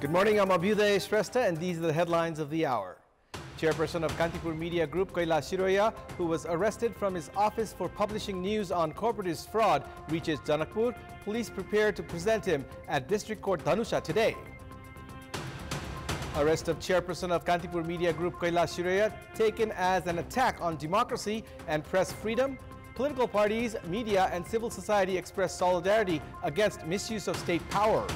Good morning, I'm Abheudaya Shrestha, and these are the headlines of the hour. Chairperson of Kantipur Media Group, Shrestha, who was arrested from his office for publishing news on corporatist fraud, reaches Janakpur. Police prepare to present him at District Court Dhanusha today. Arrest of Chairperson of Kantipur Media Group, Shrestha, taken as an attack on democracy and press freedom. Political parties, media and civil society express solidarity against misuse of state power.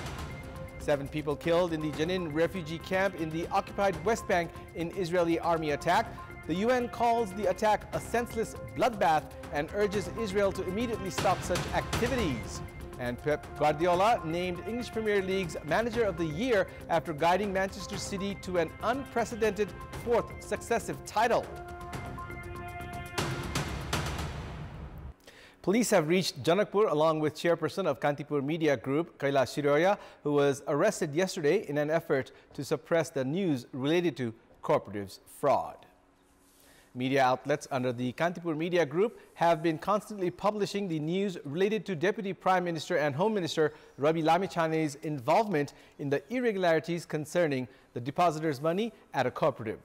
7 people killed in the Jenin refugee camp in the occupied West Bank in Israeli army attack. The UN calls the attack a senseless bloodbath and urges Israel to immediately stop such activities. And Pep Guardiola named English Premier League's Manager of the Year after guiding Manchester City to an unprecedented 4th successive title. Police have reached Janakpur along with Chairperson of Kantipur Media Group, Shrestha, who was arrested yesterday in an effort to suppress the news related to corporative fraud. Media outlets under the Kantipur Media Group have been constantly publishing the news related to Deputy Prime Minister and Home Minister Ravi Lamichane's involvement in the irregularities concerning the depositors' money at a cooperative.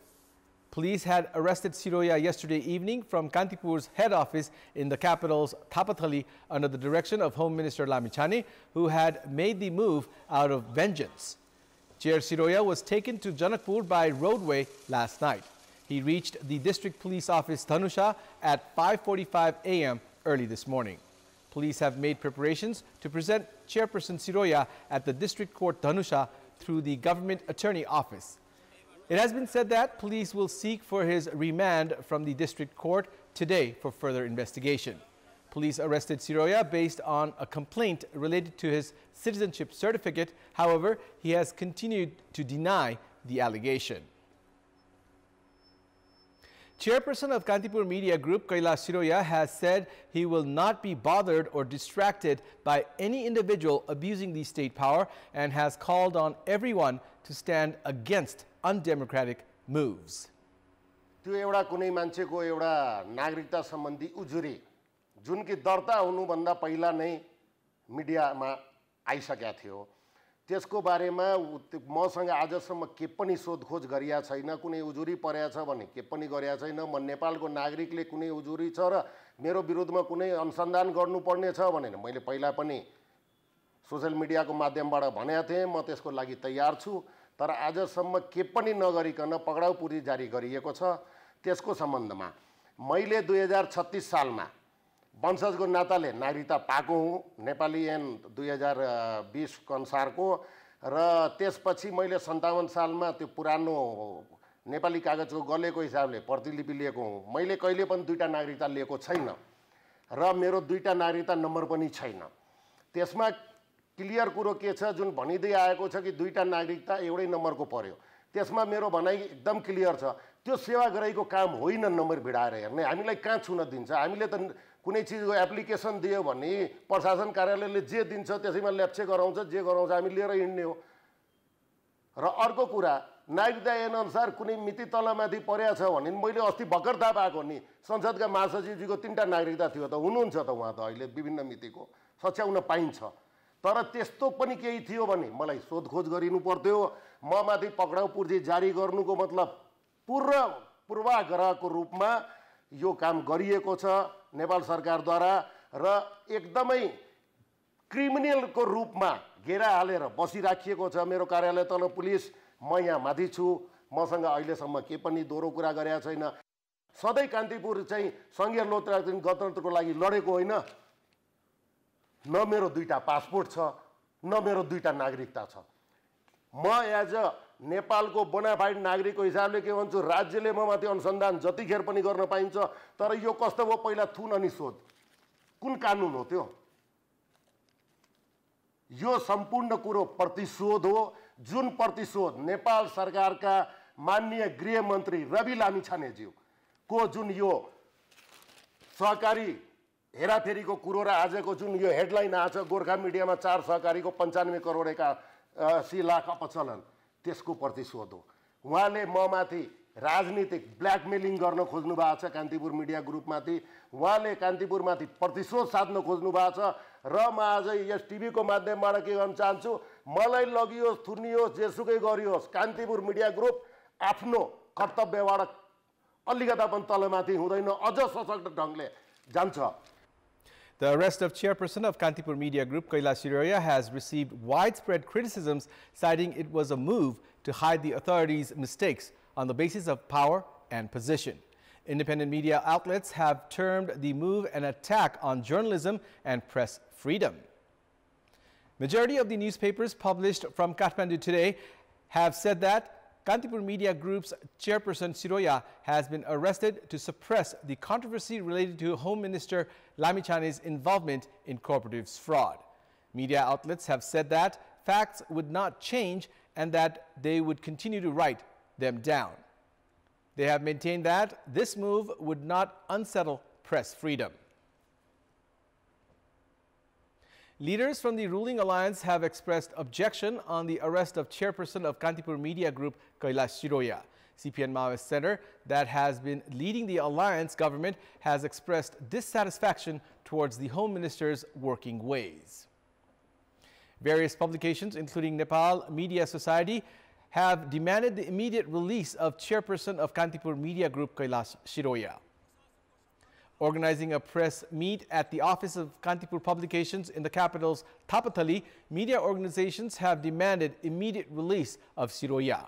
Police had arrested Shrestha yesterday evening from Kantipur's head office in the capital's Thapathali under the direction of Home Minister Lamichane, who had made the move out of vengeance. Chair Shrestha was taken to Janakpur by roadway last night. He reached the District Police Office Dhanusha at 5:45 a.m. early this morning. Police have made preparations to present Chairperson Shrestha at the District Court Dhanusha through the Government Attorney Office. It has been said that police will seek for his remand from the district court today for further investigation. Police arrested Shrestha based on a complaint related to his citizenship certificate. However, he has continued to deny the allegation. Chairperson of Kantipur Media Group, Shrestha, has said he will not be bothered or distracted by any individual abusing the state power and has called on everyone to stand against undemocratic moves. त्यो एउटा कुनै मान्छेको एउटा नागरिकता सम्बन्धी उजुरी जुन कि दर्ता हुनुभन्दा पहिला नै मिडियामा आइसकेको थियो त्यसको बारेमा मसँग आजसम्म के पनि सोधखोज गरिया छैन कुनै उजुरी परेको छ भने के पनि गरिया छैन म नेपालको नागरिकले कुनै उजुरी छ र मेरो विरुद्धमा कुनै अनुसन्धान गर्नुपर्ने छ भनेर मैले पहिला पनि सोशल मिडियाको माध्यमबाट भनेको थिएँ म त्यसको लागि तयार छु तर आजसम्म के पनि नगरिकन पक्राउ पुर्जी जारी गरिएको छ त्यसको सम्बन्धमा मैले 2036 सालमा वंशजको नाताले नागरिकता पाएको हुँ नेपाली ऐन 2020 को अनुसारको र त्यसपछि मैले 57 सालमा त्यो पुरानो नेपाली कागजको गलेको हिसाबले प्रतिलिपि लिएको हुँ मैले कहिले पनि दुईटा नागरिकता लिएको छैन र मेरो दुईटा नागरिकता नम्बर पनि छैन त्यसमा क्लियर कुरो के छ जुन भनिदै आएको छ कि दुईटा नागरिकता एउटै नम्बरको पर्यो त्यसमा मेरो भनाइ एकदम क्लियर छ त्यो सेवाग्राहीको काम होइन नम्बर भिडाएर हेर्ने हामीलाई कहाँ छुन दिन्छ हामीले त कुनै चीजको एप्लिकेसन दियो भने प्रशासन कार्यालयले जे दिन्छ त्यसैमा ल्याप्चे गराउँछ जे गराउँछ हामी लिएर हिँड्ने हो र अर्को कुरा नागरिकता ऐन अनुसार कुनै मिति तलमाथि परेको छ भने मैले अस्ति भर्खर थाहा पाएको नि संसदका महासचिवजीको 3टा नागरिकता थियो त हुनुहुन्छ त उहाँ त अहिले विभिन्न मितिको सच्याउन पाइन्छ तर त्यस्तो पनि केही थियो भने मलाई सोधखोज गरिनु पर्थ्यो म माथि पक्राउ पुर्जी जारी गर्नुको मतलब पूर्वाग्रहको रूपमा यो काम गरिएको छ नेपाल सरकारद्वारा र एकदमै क्रिमिनलको रूपमा घेरा हालेर बसिराखिएको छ मेरो कार्यालय तल पुलिस म यहाँ माथि छु मसँग अहिलेसम्म के पनि दोहोरो कुरा गरेको छैन सधैँ कान्तिपुर चाहिँ संघीय लोकतान्त्रिक गणतन्त्रको लागि लडेको होइन न मेरो दुईटा पासपोर्ट छ न मेरो दुईटा नागरिकता छ म एज अ नेपालको बोनाफाइड नागरिकको हिसाबले के भन्छु राज्यले म माथि अनुसन्धान जतिखेर पनि गर्न पाइन्छ तर यो कस्तो हो पहिला थुन अनि सोध कुन कानुन हो त्यो यो सम्पूर्ण कुरो प्रतिशोध हो जुन प्रतिशोध नेपाल सरकारका माननीय गृह मन्त्री रवि लामिछानेज्यू को जुन यो सहकारी हेराफेरीको कुरो र आजको जुन यो हेडलाइन आछ गोर्खा मिडियामा 4 सहकारीको 95 करोड 80 लाख अपचलन त्यसको प्रतिशोध हो उहाँले म माथि राजनीतिक ब्ल्याकमेलिङ गर्न खोज्नु भएको छ कान्तिपुर मिडिया ग्रुपमाथि उहाँले कान्तिपुरमाथि प्रतिशोध साध्न खोज्नु भएको छ र म आज यस टिभीको माध्यमबाट के भन्न चाहन्छु मलाई लगियोस् थुनियोस् जेसुकै गरियोस् कान्तिपुर मिडिया ग्रुप आफ्नो कर्तव्यबाट अलिकता पनि तलमाथि हुँदैन अझ सशक्त ढङ्गले जान्छ। The arrest of chairperson of Kantipur Media Group, Kailash Shiroya, has received widespread criticisms, citing it was a move to hide the authorities' mistakes on the basis of power and position. Independent media outlets have termed the move an attack on journalism and press freedom. Majority of the newspapers published from Kathmandu today have said that Kantipur Media Group's chairperson Shiroya has been arrested to suppress the controversy related to Home Minister Lamichane's involvement in cooperatives fraud. Media outlets have said that facts would not change and that they would continue to write them down. They have maintained that this move would not unsettle press freedom. Leaders from the ruling alliance have expressed objection on the arrest of chairperson of Kantipur Media Group, Kailash Shiroya. CPN Maoist Center, that has been leading the alliance government, has expressed dissatisfaction towards the Home Minister's working ways. Various publications, including Nepal Media Society, have demanded the immediate release of chairperson of Kantipur Media Group, Kailash Shiroya. Organizing a press meet at the office of Kantipur Publications in the capital's Thapatali, media organizations have demanded immediate release of Shiroya.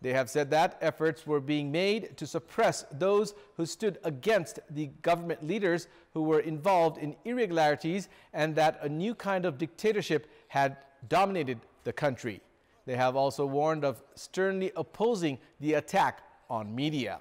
They have said that efforts were being made to suppress those who stood against the government leaders who were involved in irregularities and that a new kind of dictatorship had dominated the country. They have also warned of sternly opposing the attack on media.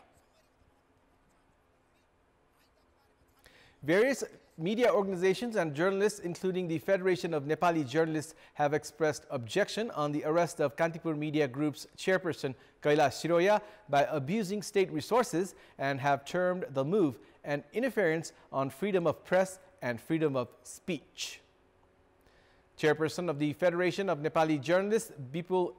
Various media organizations and journalists, including the Federation of Nepali Journalists, have expressed objection on the arrest of Kantipur Media Group's chairperson Kailash Shiroya by abusing state resources and have termed the move an interference on freedom of press and freedom of speech. Chairperson of the Federation of Nepali Journalists, Bipul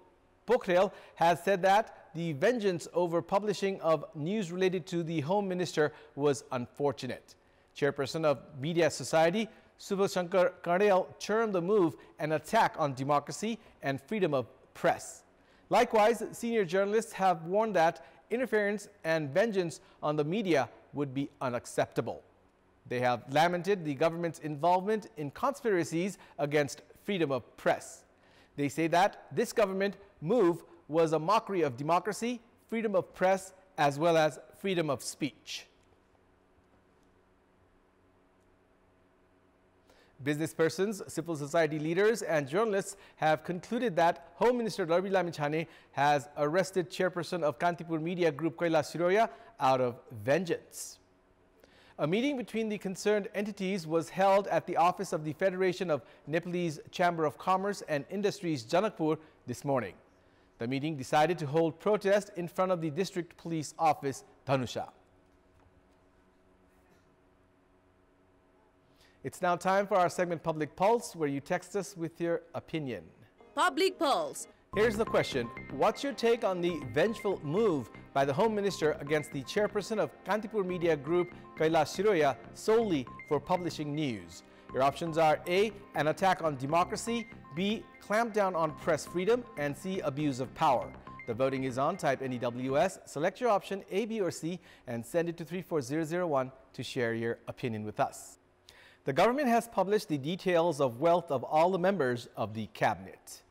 Pokhrel, has said that the vengeance over publishing of news related to the Home Minister was unfortunate. Chairperson of Media Society, Subhashankar Karnel, termed the move an attack on democracy and freedom of press. Likewise, senior journalists have warned that interference and vengeance on the media would be unacceptable. They have lamented the government's involvement in conspiracies against freedom of press. They say that this government move was a mockery of democracy, freedom of press, as well as freedom of speech. Business persons, civil society leaders and journalists have concluded that Home Minister Rabi Lamichane has arrested chairperson of Kantipur Media Group Kailash Shiroya out of vengeance. A meeting between the concerned entities was held at the office of the Federation of Nepalese Chamber of Commerce and Industries Janakpur this morning. The meeting decided to hold protest in front of the district police office Dhanusha. It's now time for our segment Public Pulse, where you text us with your opinion. Public Pulse. Here's the question. What's your take on the vengeful move by the Home Minister against the chairperson of Kantipur Media Group, Kailash Shiroya, solely for publishing news? Your options are A, an attack on democracy, B, clamp down on press freedom, and C, abuse of power. The voting is on. Type NEWS, select your option A, B, or C, and send it to 34001 to share your opinion with us. The government has published the details of wealth of all the members of the cabinet.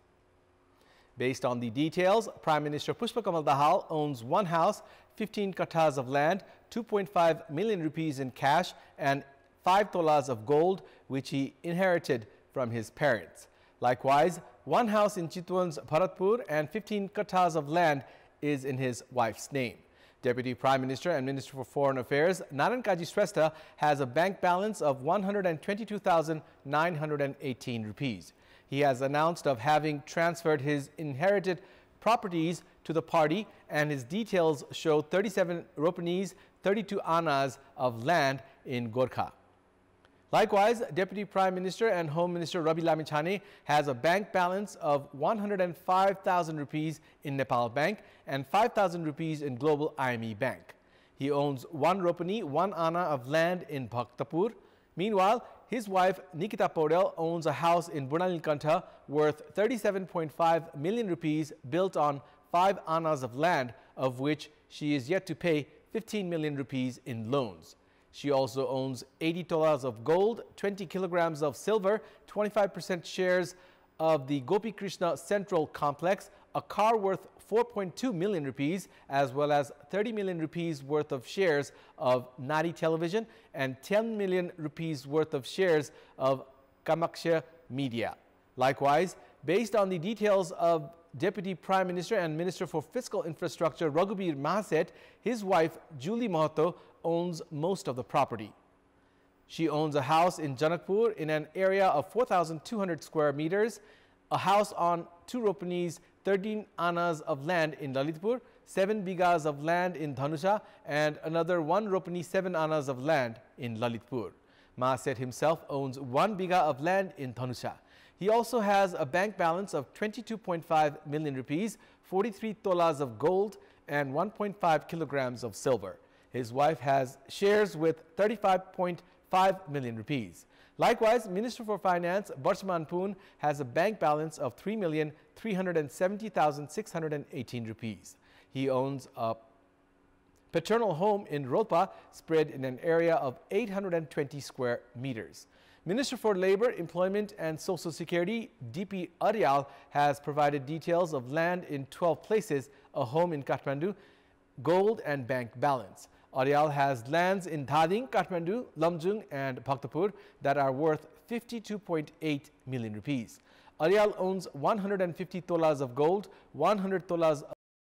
Based on the details, Prime Minister Pushpa Kamal Dahal owns one house, 15 kathas of land, 2.5 million rupees in cash, and 5 tolas of gold, which he inherited from his parents. Likewise, one house in Chitwan's Bharatpur and 15 kathas of land is in his wife's name. Deputy Prime Minister and Minister for Foreign Affairs Naran Kaji Shrestha has a bank balance of 122,918 rupees. He has announced of having transferred his inherited properties to the party, and his details show 37 ropanis, 32 annas of land in Gorkha. Likewise, Deputy Prime Minister and Home Minister Rabi Lamichane has a bank balance of 105,000 rupees in Nepal Bank and 5,000 rupees in Global IME Bank. He owns one ropani, 1 anna of land in Bhaktapur. Meanwhile, his wife Nikita Paudel owns a house in Bunalilkantha worth 37.5 million rupees built on 5 annas of land, of which she is yet to pay 15 million rupees in loans. She also owns 80 tolas of gold, 20 kilograms of silver, 25% shares of the Gopi Krishna Central Complex, a car worth 4.2 million rupees, as well as 30 million rupees worth of shares of Nari Television and 10 million rupees worth of shares of Kamaksha Media. Likewise, based on the details of Deputy Prime Minister and Minister for Fiscal Infrastructure Raghubir Mahaset, his wife Julie Mahato owns most of the property. She owns a house in Janakpur in an area of 4,200 square meters, a house on 2 ropanis, 13 annas of land in Lalitpur, 7 bighas of land in Dhanusha, and another 1 ropani 7 annas of land in Lalitpur. Mahaset himself owns 1 bigha of land in Dhanusha. He also has a bank balance of 22.5 million rupees, 43 tolas of gold, and 1.5 kilograms of silver. His wife has shares with 35.5 million rupees. Likewise, Minister for Finance Barshman Poon has a bank balance of 3,370,618 rupees. He owns a paternal home in Rolpa spread in an area of 820 square meters. Minister for Labour, Employment and Social Security DP Aryal has provided details of land in 12 places, a home in Kathmandu, gold and bank balance. Aryal has lands in Dhading, Kathmandu, Lamjung and Bhaktapur that are worth 52.8 million rupees. Aryal owns 150 tolas of gold, 100 tolas